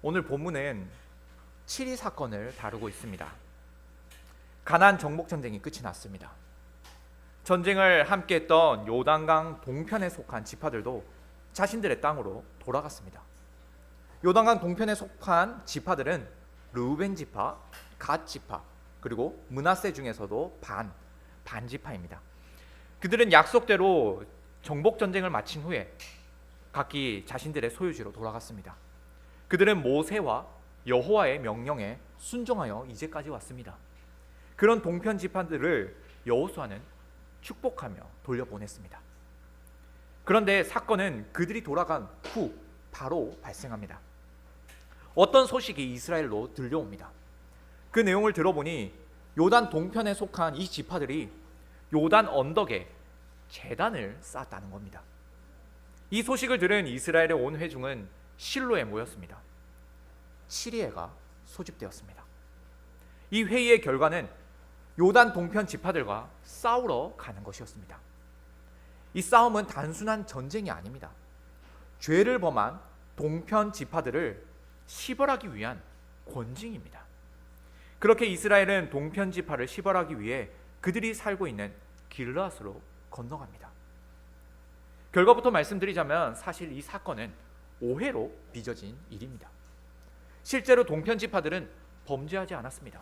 오늘 본문은 7.2 사건을 다루고 있습니다. 가나안 정복 전쟁이 끝이 났습니다. 전쟁을 함께했던 요단강 동편에 속한 지파들도 자신들의 땅으로 돌아갔습니다. 요단강 동편에 속한 지파들은 르우벤 지파, 갓 지파, 그리고 므낫세 중에서도 반 지파입니다. 그들은 약속대로 정복 전쟁을 마친 후에 각기 자신들의 소유지로 돌아갔습니다. 그들은 모세와 여호와의 명령에 순종하여 이제까지 왔습니다. 그런 동편 지파들을 여호수아는 축복하며 돌려보냈습니다. 그런데 사건은 그들이 돌아간 후 바로 발생합니다. 어떤 소식이 이스라엘로 들려옵니다. 그 내용을 들어보니 요단 동편에 속한 이 지파들이 요단 언덕에 제단을 쌓았다는 겁니다. 이 소식을 들은 이스라엘의 온 회중은 실로에 모였습니다. 7.2회가 소집되었습니다. 이 회의의 결과는 요단 동편 지파들과 싸우러 가는 것이었습니다. 이 싸움은 단순한 전쟁이 아닙니다. 죄를 범한 동편 지파들을 시벌하기 위한 권징입니다. 그렇게 이스라엘은 동편 지파를 시벌하기 위해 그들이 살고 있는 길르앗으로 건너갑니다. 결과부터 말씀드리자면 사실 이 사건은 오해로 빚어진 일입니다. 실제로 동편 지파들은 범죄하지 않았습니다.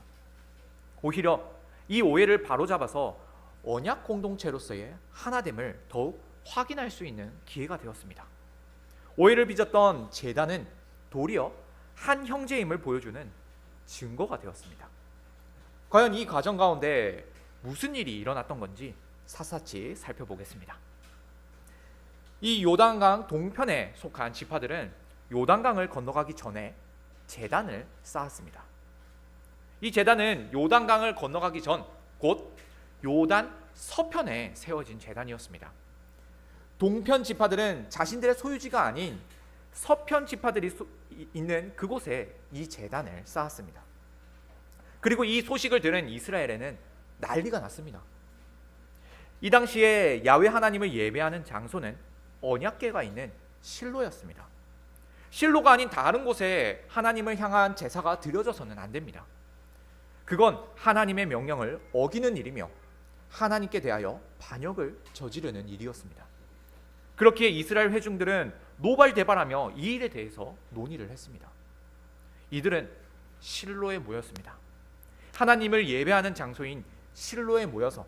오히려 이 오해를 바로잡아서 언약 공동체로서의 하나됨을 더욱 확인할 수 있는 기회가 되었습니다. 오해를 빚었던 제단은 도리어 한 형제임을 보여주는 증거가 되었습니다. 과연 이 과정 가운데 무슨 일이 일어났던 건지 샅샅이 살펴보겠습니다. 이 요단강 동편에 속한 지파들은 요단강을 건너가기 전에 제단을 쌓았습니다. 이 제단은 요단강을 건너가기 전 곧 요단 서편에 세워진 제단이었습니다. 동편 지파들은 자신들의 소유지가 아닌 서편 지파들이 있는 그곳에 이 제단을 쌓았습니다. 그리고 이 소식을 들은 이스라엘에는 난리가 났습니다. 이 당시에 야훼 하나님을 예배하는 장소는 언약궤가 있는 실로였습니다. 실로가 아닌 다른 곳에 하나님을 향한 제사가 드려져서는 안 됩니다. 그건 하나님의 명령을 어기는 일이며 하나님께 대하여 반역을 저지르는 일이었습니다. 그렇기에 이스라엘 회중들은 노발대발하며 이 일에 대해서 논의를 했습니다. 이들은 실로에 모였습니다. 하나님을 예배하는 장소인 실로에 모여서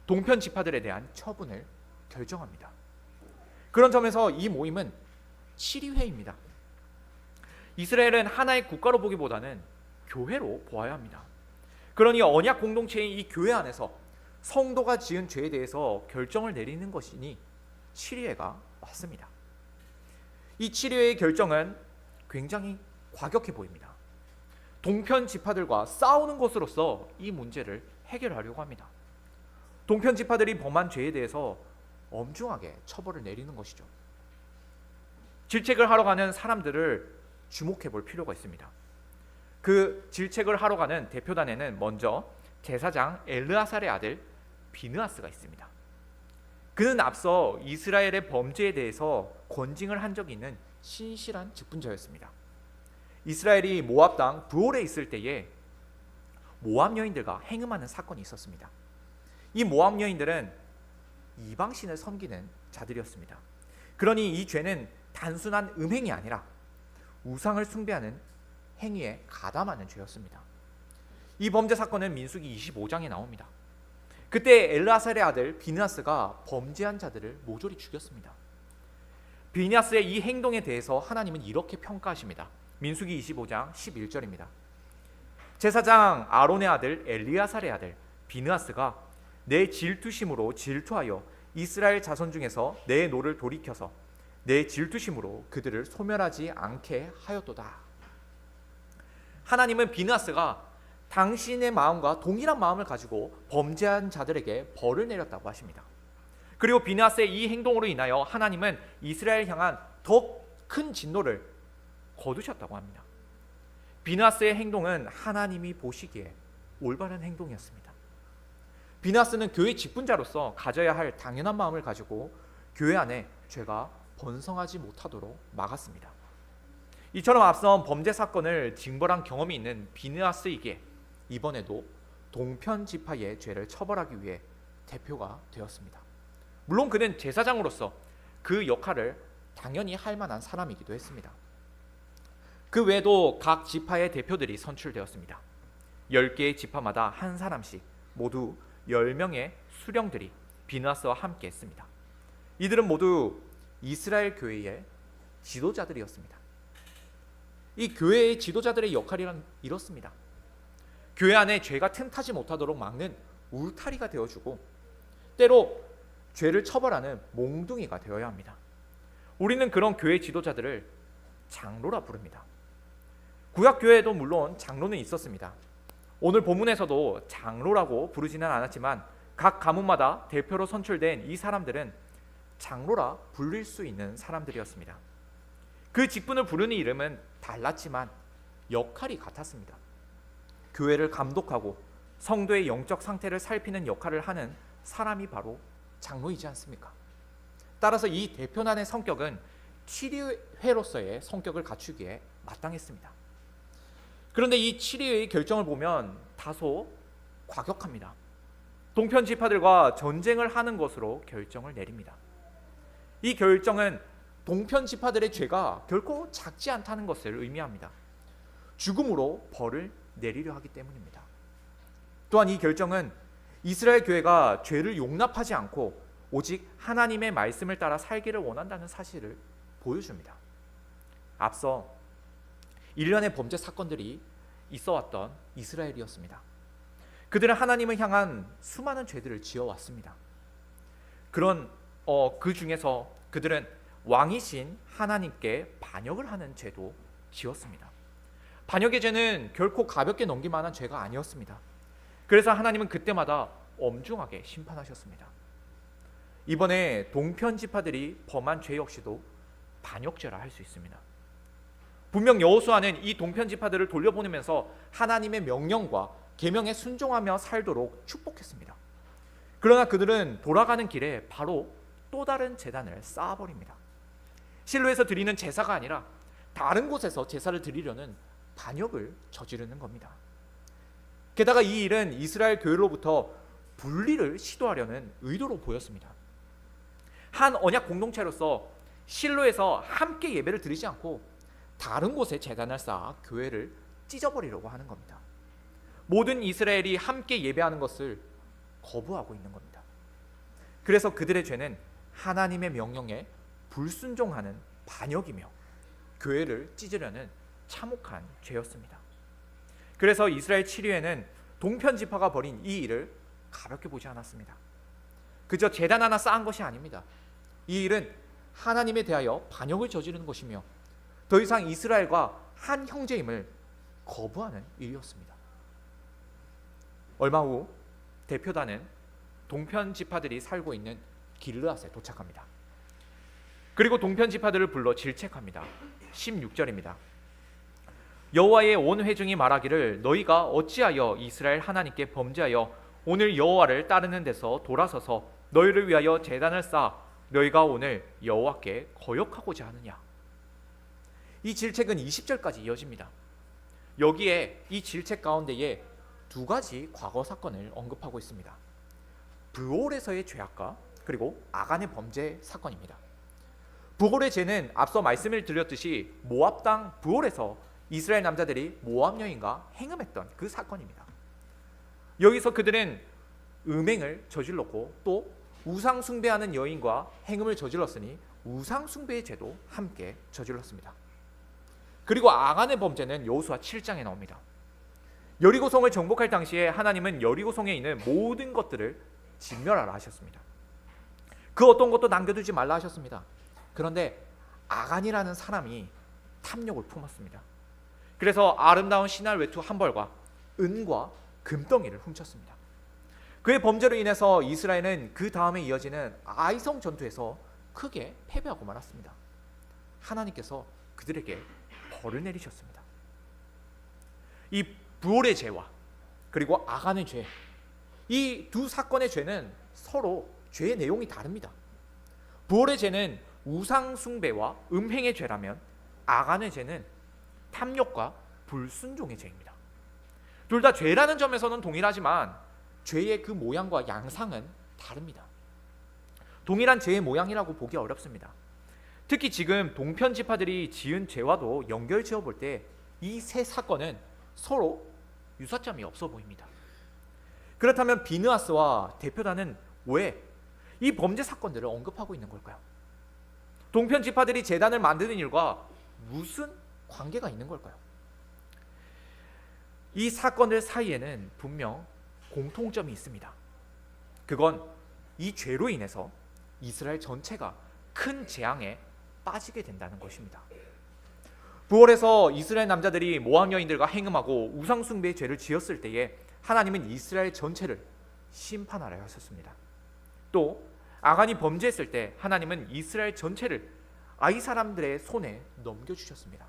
동편 지파들에 대한 처분을 결정합니다. 그런 점에서 이 모임은 7.2회입니다. 이스라엘은 하나의 국가로 보기보다는 교회로 보아야 합니다. 그러니 언약 공동체인 이 교회 안에서 성도가 지은 죄에 대해서 결정을 내리는 것이니 7.2회가 맞습니다. 이 7.2회의 결정은 굉장히 과격해 보입니다. 동편 지파들과 싸우는 것으로서 이 문제를 해결하려고 합니다. 동편 지파들이 범한 죄에 대해서 엄중하게 처벌을 내리는 것이죠. 질책을 하러 가는 사람들을 주목해 볼 필요가 있습니다. 그 질책을 하러 가는 대표단에는 먼저 제사장 엘르아살의 아들 비느하스가 있습니다. 그는 앞서 이스라엘의 범죄에 대해서 권징을 한 적이 있는 신실한 직분자였습니다. 이스라엘이 모압 땅 브올에 있을 때에 모압 여인들과 행음하는 사건이 있었습니다. 이 모압 여인들은 이방신을 섬기는 자들이었습니다. 그러니 이 죄는 단순한 음행이 아니라 우상을 숭배하는 행위에 가담하는 죄였습니다. 이 범죄 사건은 민수기 25장에 나옵니다. 그때 엘르아살의 아들 비느하스가 범죄한 자들을 모조리 죽였습니다. 비느하스의 이 행동에 대해서 하나님은 이렇게 평가하십니다. 민수기 25장 11절입니다. 제사장 아론의 아들 엘리아살의 아들 비느하스가 내 질투심으로 질투하여 이스라엘 자손 중에서 내 노를 돌이켜서 내 질투심으로 그들을 소멸하지 않게 하였도다. 하나님은 비느하스가 당신의 마음과 동일한 마음을 가지고 범죄한 자들에게 벌을 내렸다고 하십니다. 그리고 비느하스의 이 행동으로 인하여 하나님은 이스라엘 향한 더 큰 진노를 거두셨다고 합니다. 비느하스의 행동은 하나님이 보시기에 올바른 행동이었습니다. 비느하스는 교회 직분자로서 가져야 할 당연한 마음을 가지고 교회 안에 죄가 번성하지 못하도록 막았습니다. 이처럼 앞선 범죄 사건을 징벌한 경험이 있는 비느하스에게 이번에도 동편 지파의 죄를 처벌하기 위해 대표가 되었습니다. 물론 그는 제사장으로서 그 역할을 당연히 할 만한 사람이기도 했습니다. 그 외에도 각 지파의 대표들이 선출되었습니다. 10개의 지파마다 한 사람씩 모두 10명의 수령들이 비느하스와 함께 했습니다. 이들은 모두 이스라엘 교회의 지도자들이었습니다. 이 교회의 지도자들의 역할이란 이렇습니다. 교회 안에 죄가 틈타지 못하도록 막는 울타리가 되어주고 때로 죄를 처벌하는 몽둥이가 되어야 합니다. 우리는 그런 교회 지도자들을 장로라 부릅니다. 구약교회에도 물론 장로는 있었습니다. 오늘 본문에서도 장로라고 부르지는 않았지만 각 가문마다 대표로 선출된 이 사람들은 장로라 불릴 수 있는 사람들이었습니다. 그 직분을 부르는 이름은 달랐지만 역할이 같았습니다. 교회를 감독하고 성도의 영적 상태를 살피는 역할을 하는 사람이 바로 장로이지 않습니까? 따라서 이 대표단의 성격은 치리회로서의 성격을 갖추기에 마땅했습니다. 그런데 이 치리회의 결정을 보면 다소 과격합니다. 동편 지파들과 전쟁을 하는 것으로 결정을 내립니다. 이 결정은 동편 지파들의 죄가 결코 작지 않다는 것을 의미합니다. 죽음으로 벌을 내리려 하기 때문입니다. 또한 이 결정은 이스라엘 교회가 죄를 용납하지 않고 오직 하나님의 말씀을 따라 살기를 원한다는 사실을 보여줍니다. 앞서 일련의 범죄 사건들이 있어왔던 이스라엘이었습니다. 그들은 하나님을 향한 수많은 죄들을 지어왔습니다. 그 중에서 그들은 왕이신 하나님께 반역을 하는 죄도 지었습니다. 반역의 죄는 결코 가볍게 넘길 만한 죄가 아니었습니다. 그래서 하나님은 그때마다 엄중하게 심판하셨습니다. 이번에 동편 지파들이 범한 죄 역시도 반역죄라 할 수 있습니다. 분명 여호수아는 이 동편 지파들을 돌려보내면서 하나님의 명령과 계명에 순종하며 살도록 축복했습니다. 그러나 그들은 돌아가는 길에 바로 또 다른 제단을 쌓아버립니다. 실로에서 드리는 제사가 아니라 다른 곳에서 제사를 드리려는 반역을 저지르는 겁니다. 게다가 이 일은 이스라엘 교회로부터 분리를 시도하려는 의도로 보였습니다. 한 언약 공동체로서 실로에서 함께 예배를 드리지 않고 다른 곳에 제단을 쌓아 교회를 찢어버리려고 하는 겁니다. 모든 이스라엘이 함께 예배하는 것을 거부하고 있는 겁니다. 그래서 그들의 죄는 하나님의 명령에 불순종하는 반역이며 교회를 찢으려는 참혹한 죄였습니다. 그래서 이스라엘 치리회는 동편 지파가 벌인 이 일을 가볍게 보지 않았습니다. 그저 제단 하나 쌓은 것이 아닙니다. 이 일은 하나님에 대하여 반역을 저지르는 것이며 더 이상 이스라엘과 한 형제임을 거부하는 일이었습니다. 얼마 후 대표단은 동편 지파들이 살고 있는 길르앗에 도착합니다. 그리고 동편 지파들을 불러 질책합니다. 16절입니다. 여호와의 온 회중이 말하기를 너희가 어찌하여 이스라엘 하나님께 범죄하여 오늘 여호와를 따르는 데서 돌아서서 너희를 위하여 제단을 쌓아 너희가 오늘 여호와께 거역하고자 하느냐. 이 질책은 20절까지 이어집니다. 여기에 이 질책 가운데에 두 가지 과거 사건을 언급하고 있습니다. 브올에서의 죄악과 그리고 아간의 범죄 사건입니다. 브올의 죄는 앞서 말씀을 드렸듯이 모압 땅 브올에서 이스라엘 남자들이 모압 여인과 행음했던 그 사건입니다. 여기서 그들은 음행을 저질렀고 또 우상 숭배하는 여인과 행음을 저질렀으니 우상 숭배의 죄도 함께 저질렀습니다. 그리고 아간의 범죄는 여호수아 7장에 나옵니다. 여리고성을 정복할 당시에 하나님은 여리고성에 있는 모든 것들을 진멸하라 하셨습니다. 그 어떤 것도 남겨두지 말라 하셨습니다. 그런데 아간이라는 사람이 탐욕을 품었습니다. 그래서 아름다운 신할 외투 한 벌과 은과 금덩이를 훔쳤습니다. 그의 범죄로 인해서 이스라엘은 그 다음에 이어지는 아이성 전투에서 크게 패배하고 말았습니다. 하나님께서 그들에게 벌을 내리셨습니다. 이 브올의 죄와 그리고 아간의 죄, 이 두 사건의 죄는 서로 죄의 내용이 다릅니다. 브올의 죄는 우상 숭배와 음행의 죄라면 아간의 죄는 탐욕과 불순종의 죄입니다. 둘 다 죄라는 점에서는 동일하지만 죄의 그 모양과 양상은 다릅니다. 동일한 죄의 모양이라고 보기 어렵습니다. 특히 지금 동편 지파들이 지은 죄와도 연결 지어 볼 때 이 세 사건은 서로 유사점이 없어 보입니다. 그렇다면 비느하스와 대표단은 왜 이 범죄 사건들을 언급하고 있는 걸까요? 동편 지파들이 제단을 만드는 일과 무슨 관계가 있는 걸까요? 이 사건들 사이에는 분명 공통점이 있습니다. 그건 이 죄로 인해서 이스라엘 전체가 큰 재앙에 빠지게 된다는 것입니다. 부월에서 이스라엘 남자들이 모압 여인들과 행음하고 우상 숭배의 죄를 지었을 때에 하나님은 이스라엘 전체를 심판하려 하셨습니다. 또 아간이 범죄했을 때 하나님은 이스라엘 전체를 아이 사람들의 손에 넘겨주셨습니다.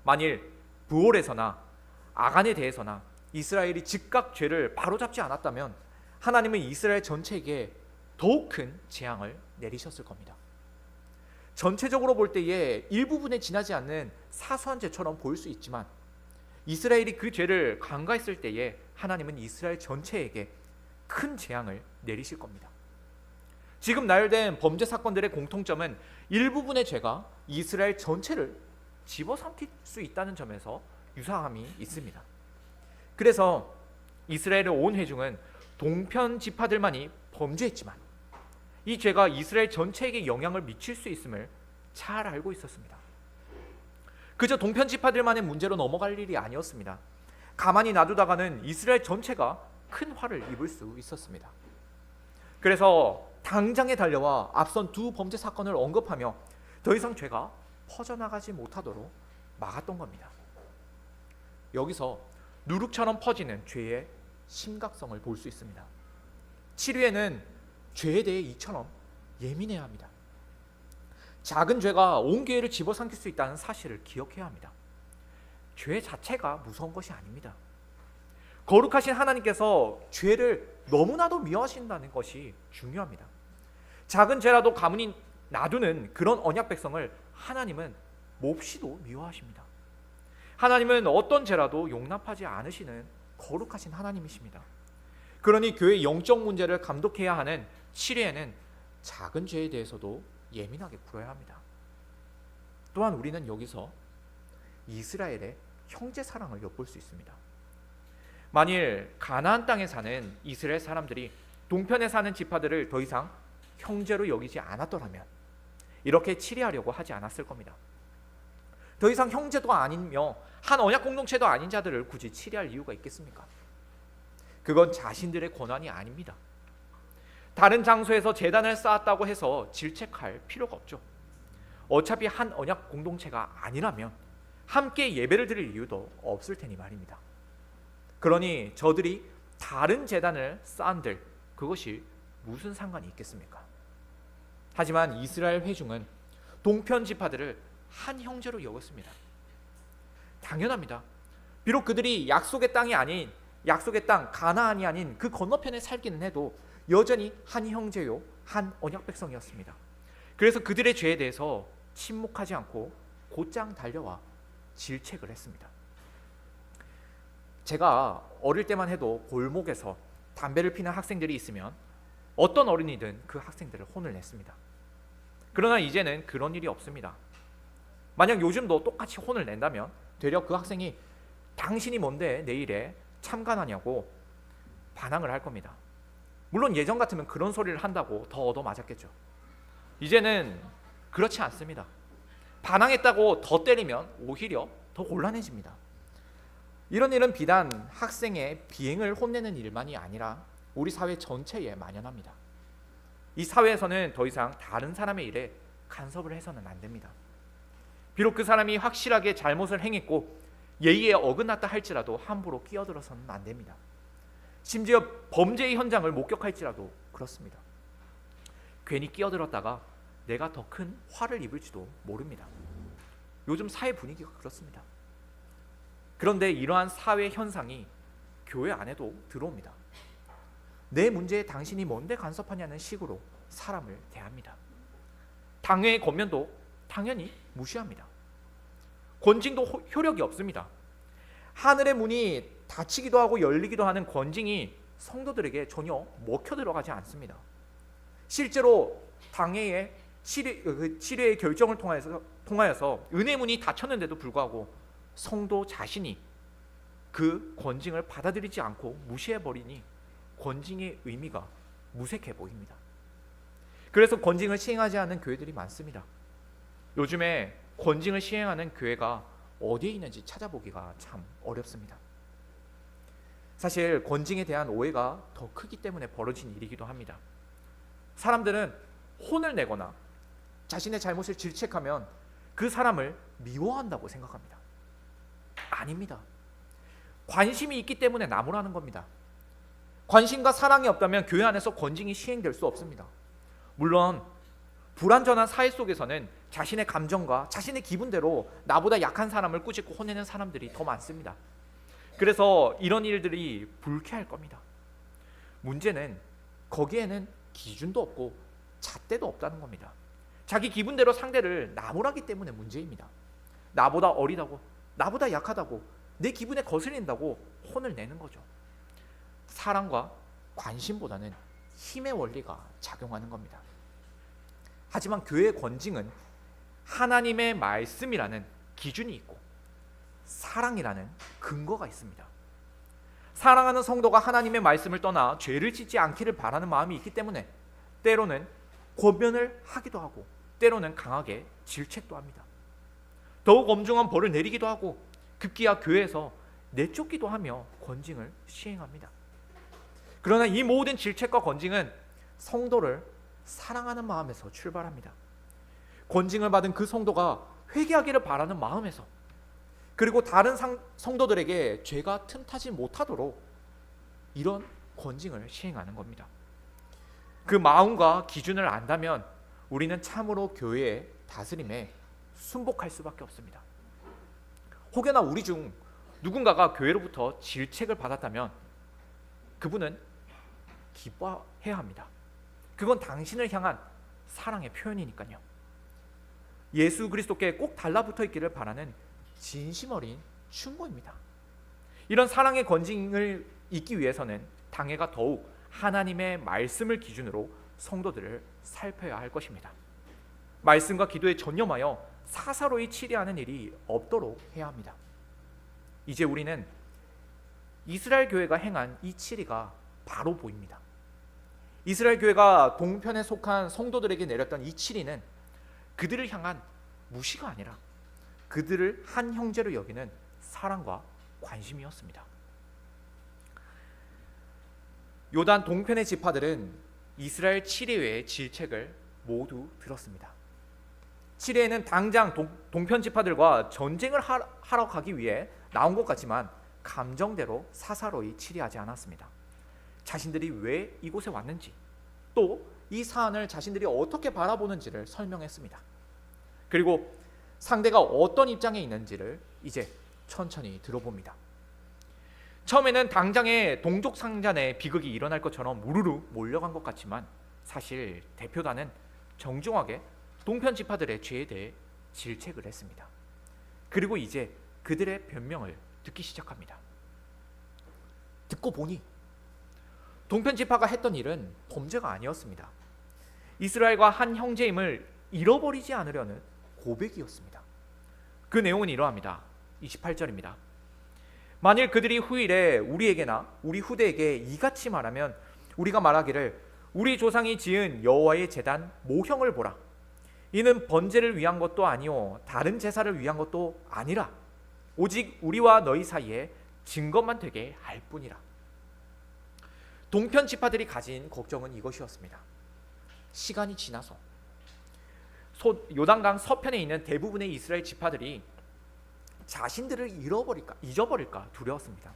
만일 부월에서나 아간에 대해서나 이스라엘이 즉각 죄를 바로잡지 않았다면 하나님은 이스라엘 전체에게 더욱 큰 재앙을 내리셨을 겁니다. 전체적으로 볼 때에 일부분에 지나지 않는 사소한 죄처럼 보일 수 있지만 이스라엘이 그 죄를 간과했을 때에 하나님은 이스라엘 전체에게 큰 재앙을 내리실 겁니다. 지금 나열된 범죄 사건들의 공통점은 일부분의 죄가 이스라엘 전체를 집어삼킬 수 있다는 점에서 유사함이 있습니다. 그래서 이스라엘의 온 회중은 동편 지파들만이 범죄했지만 이 죄가 이스라엘 전체에게 영향을 미칠 수 있음을 잘 알고 있었습니다. 그저 동편 지파들만의 문제로 넘어갈 일이 아니었습니다. 가만히 놔두다가는 이스라엘 전체가 큰 화를 입을 수 있었습니다. 그래서 당장에 달려와 앞선 두 범죄 사건을 언급하며 더 이상 죄가 퍼져나가지 못하도록 막았던 겁니다. 여기서 누룩처럼 퍼지는 죄의 심각성을 볼 수 있습니다. 치료에는 죄에 대해 이처럼 예민해야 합니다. 작은 죄가 온 교회를 집어삼킬 수 있다는 사실을 기억해야 합니다. 죄 자체가 무서운 것이 아닙니다. 거룩하신 하나님께서 죄를 너무나도 미워하신다는 것이 중요합니다. 작은 죄라도 가만히 놔두는 그런 언약 백성을 하나님은 몹시도 미워하십니다. 하나님은 어떤 죄라도 용납하지 않으시는 거룩하신 하나님이십니다. 그러니 교회의 영적 문제를 감독해야 하는 치례에는 작은 죄에 대해서도 예민하게 굴어야 합니다. 또한 우리는 여기서 이스라엘의 형제 사랑을 엿볼 수 있습니다. 만일 가나안 땅에 사는 이스라엘 사람들이 동편에 사는 지파들을 더 이상 형제로 여기지 않았더라면 이렇게 치리하려고 하지 않았을 겁니다. 더 이상 형제도 아니며 한 언약 공동체도 아닌 자들을 굳이 치리할 이유가 있겠습니까? 그건 자신들의 권한이 아닙니다. 다른 장소에서 제단을 쌓았다고 해서 질책할 필요가 없죠. 어차피 한 언약 공동체가 아니라면 함께 예배를 드릴 이유도 없을 테니 말입니다. 그러니 저들이 다른 제단을 쌓은들 그것이 무슨 상관이 있겠습니까? 하지만 이스라엘 회중은 동편 지파들을 한 형제로 여겼습니다. 당연합니다. 비록 그들이 약속의 땅이 아닌 약속의 땅 가나안이 아닌 그 건너편에 살기는 해도 여전히 한 형제요 한 언약 백성이었습니다. 그래서 그들의 죄에 대해서 침묵하지 않고 곧장 달려와 질책을 했습니다. 제가 어릴 때만 해도 골목에서 담배를 피는 학생들이 있으면 어떤 어린이든 그 학생들을 혼을 냈습니다. 그러나 이제는 그런 일이 없습니다. 만약 요즘도 똑같이 혼을 낸다면 되려 그 학생이 당신이 뭔데 내 일에 참관하냐고 반항을 할 겁니다. 물론 예전 같으면 그런 소리를 한다고 더 얻어맞았겠죠. 이제는 그렇지 않습니다. 반항했다고 더 때리면 오히려 더 곤란해집니다. 이런 일은 비단 학생의 비행을 혼내는 일만이 아니라 우리 사회 전체에 만연합니다. 이 사회에서는 더 이상 다른 사람의 일에 간섭을 해서는 안 됩니다. 비록 그 사람이 확실하게 잘못을 행했고 예의에 어긋났다 할지라도 함부로 끼어들어서는 안 됩니다. 심지어 범죄의 현장을 목격할지라도 그렇습니다. 괜히 끼어들었다가 내가 더 큰 화를 입을지도 모릅니다. 요즘 사회 분위기가 그렇습니다. 그런데 이러한 사회 현상이 교회 안에도 들어옵니다. 내 문제에 당신이 뭔데 간섭하냐는 식으로 사람을 대합니다. 당회의 권면도 당연히 무시합니다. 권징도 효력이 없습니다. 하늘의 문이 닫히기도 하고 열리기도 하는 권징이 성도들에게 전혀 먹혀 들어가지 않습니다. 실제로 당해의 치료의 결정을 통하여서 은혜 문이 닫혔는데도 불구하고 성도 자신이 그 권징을 받아들이지 않고 무시해버리니 권징의 의미가 무색해 보입니다. 그래서 권징을 시행하지 않는 교회들이 많습니다. 요즘에 권징을 시행하는 교회가 어디에 있는지 찾아보기가 참 어렵습니다. 사실 권징에 대한 오해가 더 크기 때문에 벌어진 일이기도 합니다. 사람들은 혼을 내거나 자신의 잘못을 질책하면 그 사람을 미워한다고 생각합니다. 아닙니다. 관심이 있기 때문에 나무라는 겁니다. 관심과 사랑이 없다면 교회 안에서 권징이 시행될 수 없습니다. 물론 불완전한 사회 속에서는 자신의 감정과 자신의 기분대로 나보다 약한 사람을 꾸짖고 혼내는 사람들이 더 많습니다. 그래서 이런 일들이 불쾌할 겁니다. 문제는 거기에는 기준도 없고 잣대도 없다는 겁니다. 자기 기분대로 상대를 나무라기 때문에 문제입니다. 나보다 어리다고, 나보다 약하다고, 내 기분에 거슬린다고 혼을 내는 거죠. 사랑과 관심보다는 힘의 원리가 작용하는 겁니다. 하지만 교회의 권징은 하나님의 말씀이라는 기준이 있고 사랑이라는 근거가 있습니다. 사랑하는 성도가 하나님의 말씀을 떠나 죄를 짓지 않기를 바라는 마음이 있기 때문에 때로는 권면을 하기도 하고 때로는 강하게 질책도 합니다. 더욱 엄중한 벌을 내리기도 하고 급기야 교회에서 내쫓기도 하며 권징을 시행합니다. 그러나 이 모든 질책과 권징은 성도를 사랑하는 마음에서 출발합니다. 권징을 받은 그 성도가 회개하기를 바라는 마음에서, 그리고 다른 성도들에게 죄가 틈타지 못하도록 이런 권징을 시행하는 겁니다. 그 마음과 기준을 안다면 우리는 참으로 교회의 다스림에 순복할 수밖에 없습니다. 혹여나 우리 중 누군가가 교회로부터 질책을 받았다면 그분은 기뻐해야 합니다. 그건 당신을 향한 사랑의 표현이니까요. 예수 그리스도께 꼭 달라붙어 있기를 바라는 진심 어린 충고입니다. 이런 사랑의 권징을 잇기 위해서는 당회가 더욱 하나님의 말씀을 기준으로 성도들을 살펴야 할 것입니다. 말씀과 기도에 전념하여 사사로이 치리하는 일이 없도록 해야 합니다. 이제 우리는 이스라엘 교회가 행한 이 치리가 바로 보입니다. 이스라엘 교회가 동편에 속한 성도들에게 내렸던 이 치리는 그들을 향한 무시가 아니라 그들을 한 형제로 여기는 사랑과 관심이었습니다. 요단 동편의 지파들은 이스라엘 치리회의 질책을 모두 들었습니다. 치리회는 당장 동편 지파들과 전쟁을 하러 가기 위해 나온 것 같지만 감정대로 사사로이 치리하지 않았습니다. 자신들이 왜 이곳에 왔는지, 또 이 사안을 자신들이 어떻게 바라보는지를 설명했습니다. 그리고 상대가 어떤 입장에 있는지를 이제 천천히 들어봅니다. 처음에는 당장에 동족 상잔의 비극이 일어날 것처럼 우르르 몰려간 것 같지만 사실 대표단은 정중하게 동편 지파들의 죄에 대해 질책을 했습니다. 그리고 이제 그들의 변명을 듣기 시작합니다. 듣고 보니 동편 지파가 했던 일은 범죄가 아니었습니다. 이스라엘과 한 형제임을 잃어버리지 않으려는 고백이었습니다. 그 내용은 이러합니다. 28절입니다. 만일 그들이 후일에 우리에게나 우리 후대에게 이같이 말하면 우리가 말하기를 우리 조상이 지은 여호와의 제단 모형을 보라. 이는 번제를 위한 것도 아니요 다른 제사를 위한 것도 아니라 오직 우리와 너희 사이에 증거만 되게 할 뿐이라. 동편 지파들이 가진 걱정은 이것이었습니다. 시간이 지나서 요단강 서편에 있는 대부분의 이스라엘 지파들이 자신들을 잊어버릴까 두려웠습니다.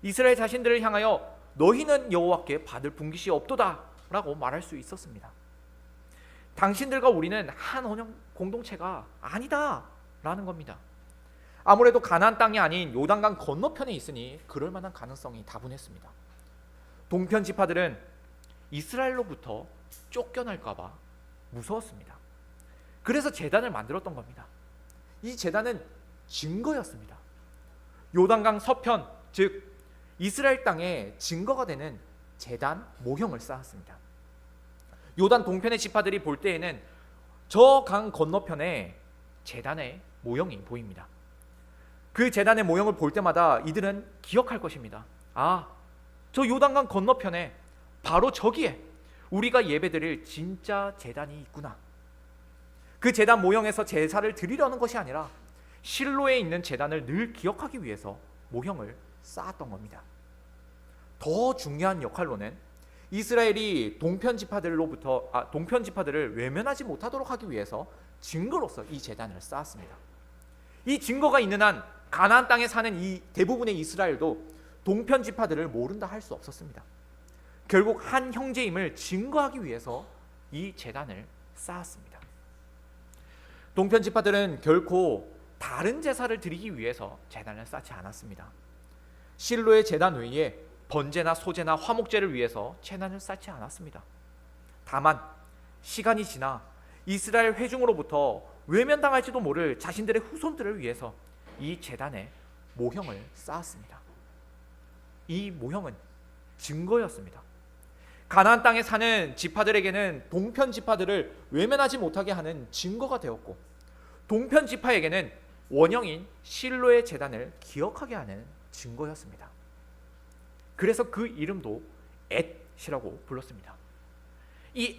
이스라엘 자신들을 향하여 너희는 여호와께 받을 분깃이 없도다 라고 말할 수 있었습니다. 당신들과 우리는 한 언약 공동체가 아니다 라는 겁니다. 아무래도 가나안 땅이 아닌 요단강 건너편에 있으니 그럴 만한 가능성이 다분했습니다. 동편 지파들은 이스라엘로부터 쫓겨날까 봐 무서웠습니다. 그래서 제단을 만들었던 겁니다. 이 제단은 증거였습니다. 요단강 서편, 즉 이스라엘 땅에 증거가 되는 제단 모형을 쌓았습니다. 요단 동편의 지파들이 볼 때에는 저 강 건너편에 제단의 모형이 보입니다. 그 제단의 모형을 볼 때마다 이들은 기억할 것입니다. 아, 저 요단강 건너편에 바로 저기에 우리가 예배드릴 진짜 제단이 있구나. 그 제단 모형에서 제사를 드리려는 것이 아니라 실로에 있는 제단을 늘 기억하기 위해서 모형을 쌓았던 겁니다. 더 중요한 역할로는 이스라엘이 동편 지파들을 외면하지 못하도록 하기 위해서 증거로서 이 제단을 쌓았습니다. 이 증거가 있는 한 가나안 땅에 사는 이 대부분의 이스라엘도 동편 지파들을 모른다 할 수 없었습니다. 결국 한 형제임을 증거하기 위해서 이 제단을 쌓았습니다. 동편 지파들은 결코 다른 제사를 드리기 위해서 제단을 쌓지 않았습니다. 실로의 제단 외에 번제나 소제나 화목제를 위해서 제단을 쌓지 않았습니다. 다만 시간이 지나 이스라엘 회중으로부터 외면당할지도 모를 자신들의 후손들을 위해서 이 제단에 모형을 쌓았습니다. 이 모형은 증거였습니다. 가나안 땅에 사는 지파들에게는 동편 지파들을 외면하지 못하게 하는 증거가 되었고, 동편 지파에게는 원형인 실로의 제단을 기억하게 하는 증거였습니다. 그래서 그 이름도 엣이라고 불렀습니다. 이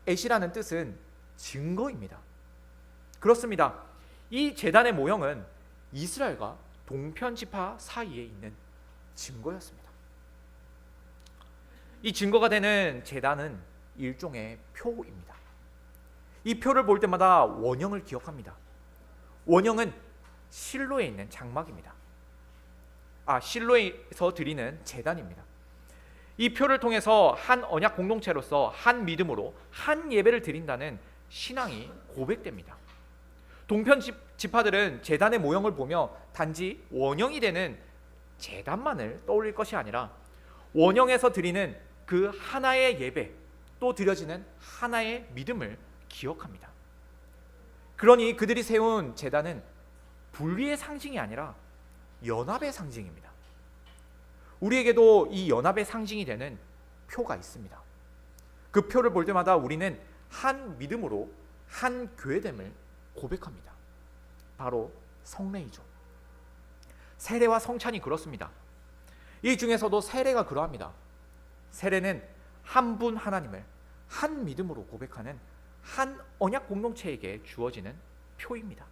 엣이라는 뜻은 증거입니다. 그렇습니다. 이 제단의 모형은 이스라엘과 동편 지파 사이에 있는 증거였습니다. 이 증거가 되는 제단은 일종의 표입니다. 이 표를 볼 때마다 원형을 기억합니다. 원형은 실로에 있는 장막입니다. 실로에서 드리는 제단입니다. 이 표를 통해서 한 언약 공동체로서 한 믿음으로 한 예배를 드린다는 신앙이 고백됩니다. 동편 지파들은 제단의 모형을 보며 단지 원형이 되는 제단만을 떠올릴 것이 아니라 원형에서 드리는 그 하나의 예배, 또 드려지는 하나의 믿음을 기억합니다. 그러니 그들이 세운 제단은 분리의 상징이 아니라 연합의 상징입니다. 우리에게도 이 연합의 상징이 되는 표가 있습니다. 그 표를 볼 때마다 우리는 한 믿음으로 한 교회됨을 고백합니다. 바로 성례이죠. 세례와 성찬이 그렇습니다. 이 중에서도 세례가 그러합니다. 세례는 한 분 하나님을 한 믿음으로 고백하는 한 언약 공동체에게 주어지는 표입니다.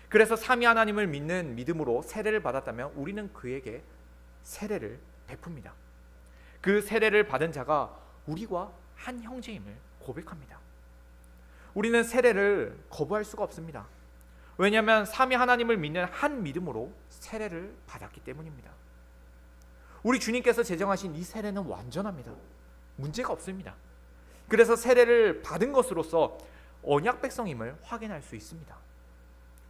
그래서 삼위 하나님을 믿는 믿음으로 세례를 받았다면 우리는 그에게 세례를 베풉니다. 그 세례를 받은 자가 우리와 한 형제임을 고백합니다. 우리는 세례를 거부할 수가 없습니다. 왜냐하면 삼위 하나님을 믿는 한 믿음으로 세례를 받았기 때문입니다. 우리 주님께서 제정하신 이 세례는 완전합니다. 문제가 없습니다. 그래서 세례를 받은 것으로서 언약 백성임을 확인할 수 있습니다.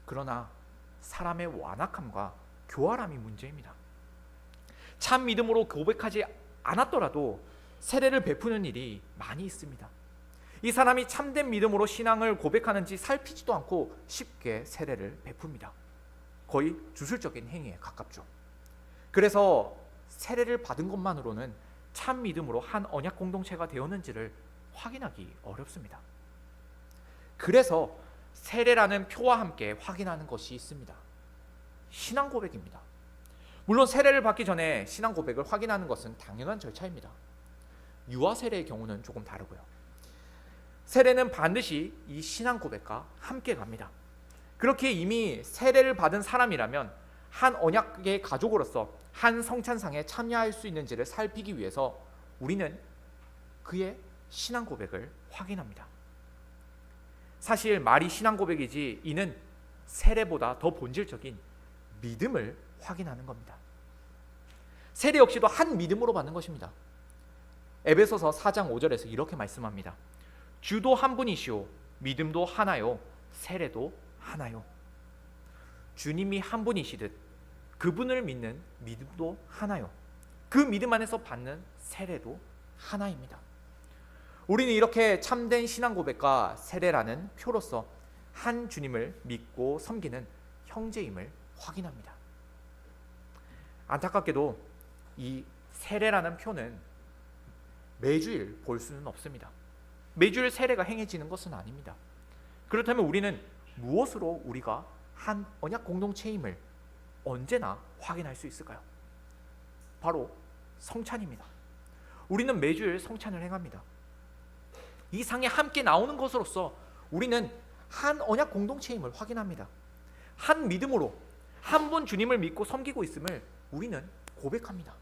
그러나 사람의 완악함과 교활함이 문제입니다. 참 믿음으로 고백하지 않았더라도 세례를 베푸는 일이 많이 있습니다. 이 사람이 참된 믿음으로 신앙을 고백하는지 살피지도 않고 쉽게 세례를 베풉니다. 거의 주술적인 행위에 가깝죠. 그래서 세례를 받은 것만으로는 참 믿음으로 한 언약 공동체가 되었는지를 확인하기 어렵습니다. 그래서 세례라는 표와 함께 확인하는 것이 있습니다. 신앙 고백입니다. 물론 세례를 받기 전에 신앙 고백을 확인하는 것은 당연한 절차입니다. 유아 세례의 경우는 조금 다르고요. 세례는 반드시 이 신앙 고백과 함께 갑니다. 그렇게 이미 세례를 받은 사람이라면 한 언약의 가족으로서 한 성찬상에 참여할 수 있는지를 살피기 위해서 우리는 그의 신앙 고백을 확인합니다. 사실 말이 신앙 고백이지 이는 세례보다 더 본질적인 믿음을 확인하는 겁니다. 세례 역시도 한 믿음으로 받는 것입니다. 에베소서 4장 5절에서 이렇게 말씀합니다. 주도 한 분이시오 믿음도 하나요 세례도 하나요. 주님이 한 분이시듯 그분을 믿는 믿음도 하나요. 그 믿음 안에서 받는 세례도 하나입니다. 우리는 이렇게 참된 신앙 고백과 세례라는 표로서 한 주님을 믿고 섬기는 형제임을 확인합니다. 안타깝게도 이 세례라는 표는 매주일 볼 수는 없습니다. 매주일 세례가 행해지는 것은 아닙니다. 그렇다면 우리는 무엇으로 우리가 한 언약 공동체임을 언제나 확인할 수 있을까요? 바로 성찬입니다. 우리는 매주일 성찬을 행합니다. 이 상에 함께 나오는 것으로서 우리는 한 언약 공동체임을 확인합니다. 한 믿음으로 한 분 주님을 믿고 섬기고 있음을 우리는 고백합니다.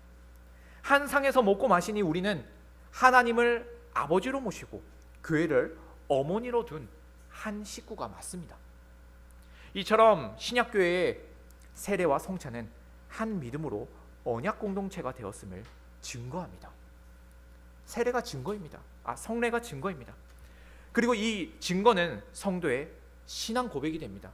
한 상에서 먹고 마시니 우리는 하나님을 아버지로 모시고 교회를 어머니로 둔 한 식구가 맞습니다. 이처럼 신약교회의 세례와 성찬은 한 믿음으로 언약 공동체가 되었음을 증거합니다. 세례가 증거입니다. 성례가 증거입니다. 그리고 이 증거는 성도의 신앙 고백이 됩니다.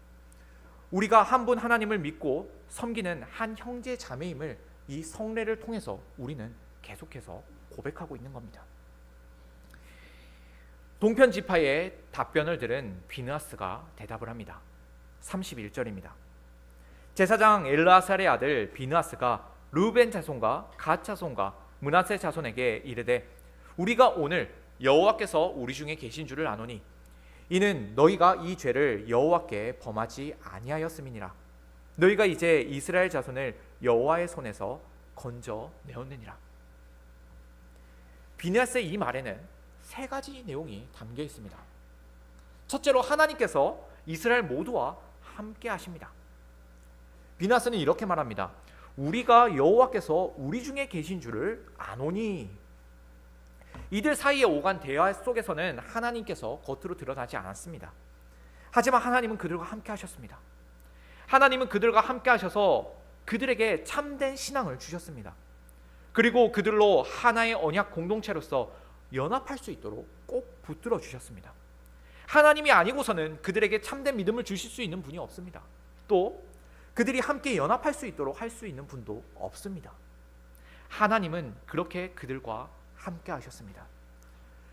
우리가 한 분 하나님을 믿고 섬기는 한 형제 자매임을 이 성례를 통해서 우리는 계속해서 고백하고 있는 겁니다. 동편 지파의 답변을 들은 비느하스가 대답을 합니다. 31절입니다. 제사장 엘르아살의 아들 비느하스가 르우벤 자손과 갓 자손과 므낫세 자손에게 이르되 우리가 오늘 여호와께서 우리 중에 계신 줄을 아노니 이는 너희가 이 죄를 여호와께 범하지 아니하였음이니라. 너희가 이제 이스라엘 자손을 여호와의 손에서 건져내었느니라. 비느하스의 이 말에는 세 가지 내용이 담겨 있습니다. 첫째로 하나님께서 이스라엘 모두와 함께 하십니다. 비느하스는 이렇게 말합니다. 우리가 여호와께서 우리 중에 계신 줄을 아노니. 이들 사이에 오간 대화 속에서는 하나님께서 겉으로 드러나지 않았습니다. 하지만 하나님은 그들과 함께 하셨습니다. 하나님은 그들과 함께 하셔서 그들에게 참된 신앙을 주셨습니다. 그리고 그들로 하나의 언약 공동체로서 연합할 수 있도록 꼭 붙들어 주셨습니다. 하나님이 아니고서는 그들에게 참된 믿음을 주실 수 있는 분이 없습니다. 또 그들이 함께 연합할 수 있도록 할 수 있는 분도 없습니다. 하나님은 그렇게 그들과 함께 하셨습니다.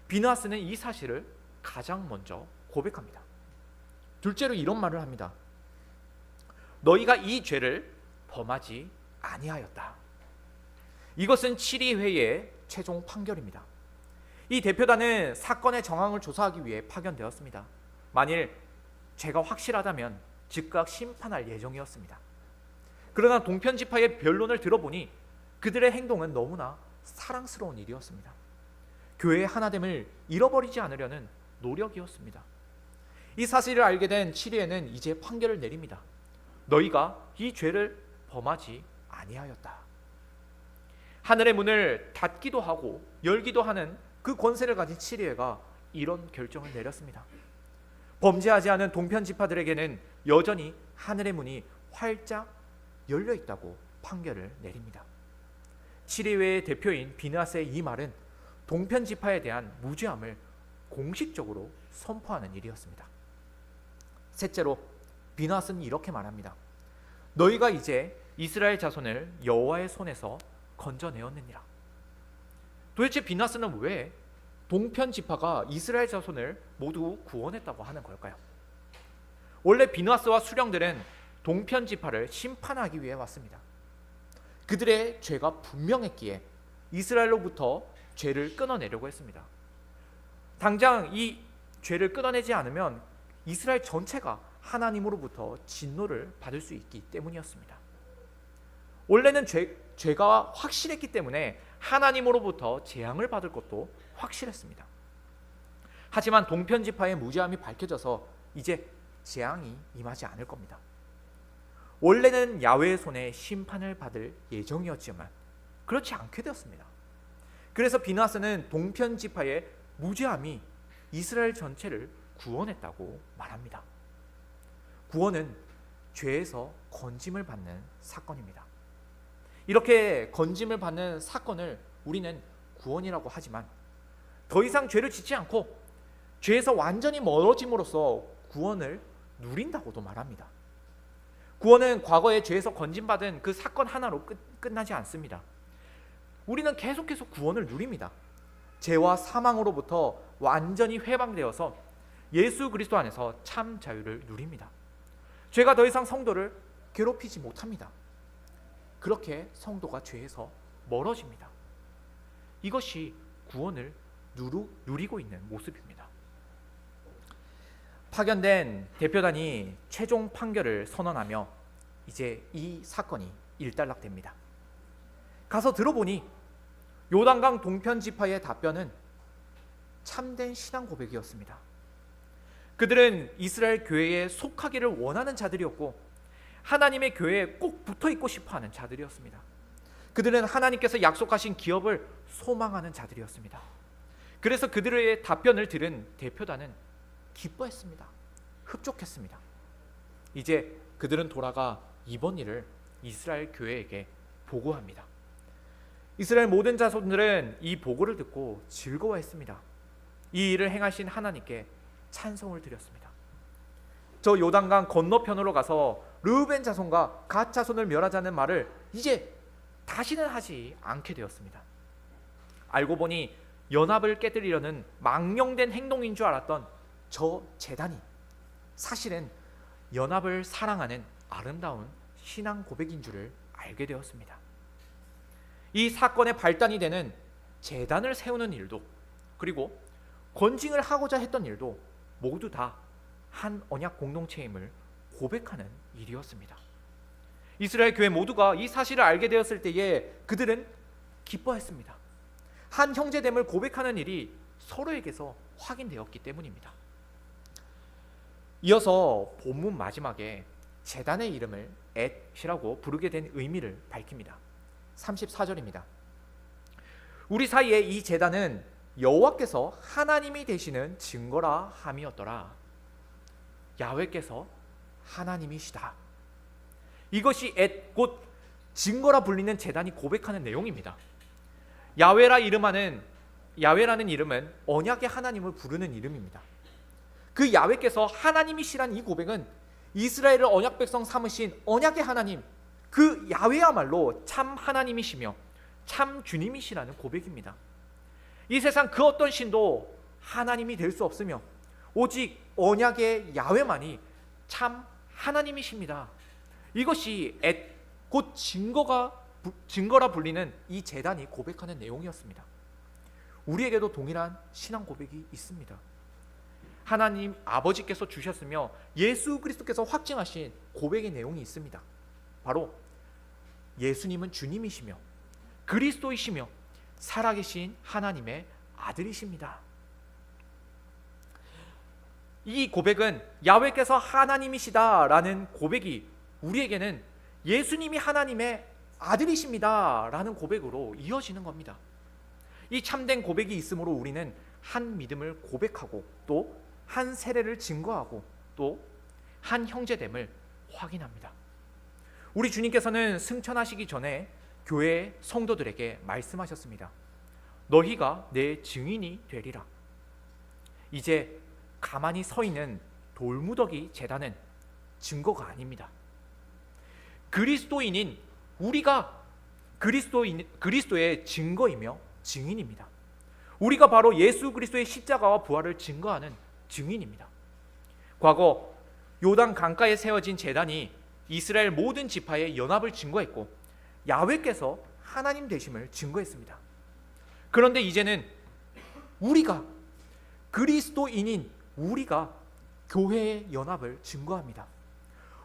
비느하스는 이 사실을 가장 먼저 고백합니다. 둘째로 이런 말을 합니다. 너희가 이 죄를 범하지 아니하였다. 이것은 7위회의 최종 판결입니다. 이 대표단은 사건의 정황을 조사하기 위해 파견되었습니다. 만일 죄가 확실하다면 즉각 심판할 예정이었습니다. 그러나 동편 지파의 변론을 들어보니 그들의 행동은 너무나 사랑스러운 일이었습니다. 교회의 하나됨을 잃어버리지 않으려는 노력이었습니다. 이 사실을 알게 된 7위에는 이제 판결을 내립니다. 너희가 이 죄를 범하지 아니하였다. 하늘의 문을 닫기도 하고 열기도 하는 그 권세를 가진 7위회가 이런 결정을 내렸습니다. 범죄하지 않은 동편 지파들에게는 여전히 하늘의 문이 활짝 열려 있다고 판결을 내립니다. 7위회의 대표인 비느하스의 이 말은 동편 지파에 대한 무죄함을 공식적으로 선포하는 일이었습니다. 셋째로 비느하스는 이렇게 말합니다. 너희가 이제 이스라엘 자손을 여호와의 손에서 건져내었느니라. 도대체 비느하스는 왜 동편 지파가 이스라엘 자손을 모두 구원했다고 하는 걸까요? 원래 비느하스와 수령들은 동편 지파를 심판하기 위해 왔습니다. 그들의 죄가 분명했기에 이스라엘로부터 죄를 끊어내려고 했습니다. 당장 이 죄를 끊어내지 않으면 이스라엘 전체가 하나님으로부터 진노를 받을 수 있기 때문이었습니다. 원래는 죄가 확실했기 때문에 하나님으로부터 재앙을 받을 것도 확실했습니다. 하지만 동편 지파의 무죄함이 밝혀져서 이제 재앙이 임하지 않을 겁니다. 원래는 야훼의 손에 심판을 받을 예정이었지만 그렇지 않게 되었습니다. 그래서 비느하스는 동편 지파의 무죄함이 이스라엘 전체를 구원했다고 말합니다. 구원은 죄에서 건짐을 받는 사건입니다. 이렇게 건짐을 받는 사건을 우리는 구원이라고 하지만 더 이상 죄를 짓지 않고 죄에서 완전히 멀어짐으로써 구원을 누린다고도 말합니다. 구원은 과거에 죄에서 건짐받은 그 사건 하나로 끝나지 않습니다. 우리는 계속해서 구원을 누립니다. 죄와 사망으로부터 완전히 해방되어서 예수 그리스도 안에서 참 자유를 누립니다. 죄가 더 이상 성도를 괴롭히지 못합니다. 그렇게 성도가 죄에서 멀어집니다. 이것이 구원을 누리고 있는 모습입니다. 파견된 대표단이 최종 판결을 선언하며 이제 이 사건이 일단락됩니다. 가서 들어보니 요단강 동편 지파의 답변은 참된 신앙 고백이었습니다. 그들은 이스라엘 교회에 속하기를 원하는 자들이었고 하나님의 교회에 꼭 붙어 있고 싶어하는 자들이었습니다. 그들은 하나님께서 약속하신 기업을 소망하는 자들이었습니다. 그래서 그들의 답변을 들은 대표단은 기뻐했습니다. 흡족했습니다. 이제 그들은 돌아가 이번 일을 이스라엘 교회에게 보고합니다. 이스라엘 모든 자손들은 이 보고를 듣고 즐거워했습니다. 이 일을 행하신 하나님께 찬송을 드렸습니다. 저 요단강 건너편으로 가서 르우벤 자손과 갓 자손을 멸하자는 말을 이제 다시는 하지 않게 되었습니다. 알고 보니 연합을 깨뜨리려는 망령된 행동인 줄 알았던 저 제단이 사실은 연합을 사랑하는 아름다운 신앙 고백인 줄을 알게 되었습니다. 이 사건의 발단이 되는 제단을 세우는 일도 그리고 건징을 하고자 했던 일도 모두 다 한 언약 공동체임을 고백하는 일이었습니다. 이스라엘 교회 모두가 이 사실을 알게 되었을 때에 그들은 기뻐했습니다. 한 형제됨을 고백하는 일이 서로에게서 확인되었기 때문입니다. 이어서 본문 마지막에 제단의 이름을 엣이라고 부르게 된 의미를 밝힙니다. 34절입니다. 우리 사이에 이 제단은 여호와께서 하나님이 되시는 증거라 함이었더라. 야훼께서 하나님이시다. 이것이 엣 곧 증거라 불리는 제단이 고백하는 내용입니다. 야훼라는 이름은 언약의 하나님을 부르는 이름입니다. 그 야훼께서 하나님이시란 이 고백은 이스라엘을 언약 백성 삼으신 언약의 하나님, 그 야훼야말로 참 하나님이시며 참 주님이시라는 고백입니다. 이 세상 그 어떤 신도 하나님이 될 수 없으며 오직 언약의 야훼만이 참 하나님이십니다. 이것이 곧 증거라 불리는 이 제단이 고백하는 내용이었습니다. 우리에게도 동일한 신앙 고백이 있습니다. 하나님 아버지께서 주셨으며 예수 그리스도께서 확증하신 고백의 내용이 있습니다. 바로 예수님은 주님이시며 그리스도이시며 살아계신 하나님의 아들이십니다. 이 고백은 야훼께서 하나님이시다라는 고백이 우리에게는 예수님이 하나님의 아들이십니다라는 고백으로 이어지는 겁니다. 이 참된 고백이 있으므로 우리는 한 믿음을 고백하고 또 한 세례를 증거하고 또 한 형제됨을 확인합니다. 우리 주님께서는 승천하시기 전에 교회 성도들에게 말씀하셨습니다. 너희가 내 증인이 되리라. 이제 가만히 서 있는 돌무더기 제단은 증거가 아닙니다. 그리스도인인 우리가 그리스도의 증거이며 증인입니다. 우리가 바로 예수 그리스도의 십자가와 부활을 증거하는 증인입니다. 과거 요단 강가에 세워진 제단이 이스라엘 모든 지파의 연합을 증거했고 야훼께서 하나님 되심을 증거했습니다. 그런데 이제는 우리가 그리스도인인 우리가 교회의 연합을 증거합니다.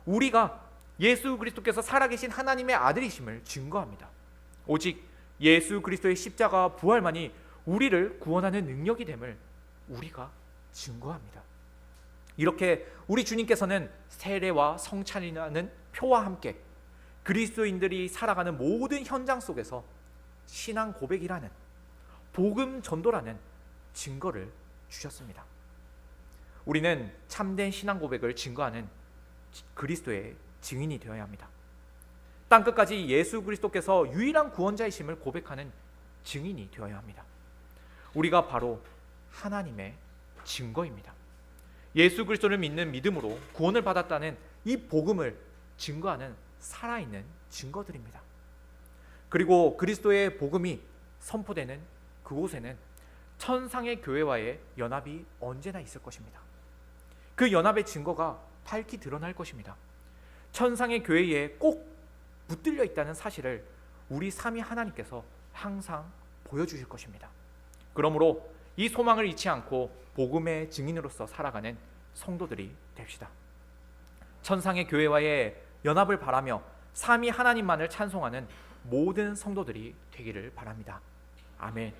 우리가 예수 그리스도께서 살아계신 하나님의 아들이심을 증거합니다. 오직 예수 그리스도의 십자가와 부활만이 우리를 구원하는 능력이 됨을 우리가 증거합니다. 이렇게 우리 주님께서는 세례와 성찬이라는 표와 함께 그리스도인들이 살아가는 모든 현장 속에서 신앙 고백이라는 복음 전도라는 증거를 주셨습니다. 우리는 참된 신앙 고백을 증거하는 그리스도의 증인이 되어야 합니다. 땅끝까지 예수 그리스도께서 유일한 구원자이심을 고백하는 증인이 되어야 합니다. 우리가 바로 하나님의 증거입니다. 예수 그리스도를 믿는 믿음으로 구원을 받았다는 이 복음을 증거하는 살아있는 증거들입니다. 그리고 그리스도의 복음이 선포되는 그곳에는 천상의 교회와의 연합이 언제나 있을 것입니다. 그 연합의 증거가 밝히 드러날 것입니다. 천상의 교회에 꼭 붙들려 있다는 사실을 우리 삼위 하나님께서 항상 보여주실 것입니다. 그러므로 이 소망을 잃지 않고 복음의 증인으로서 살아가는 성도들이 됩시다. 천상의 교회와의 연합을 바라며 삼위 하나님만을 찬송하는 모든 성도들이 되기를 바랍니다. 아멘.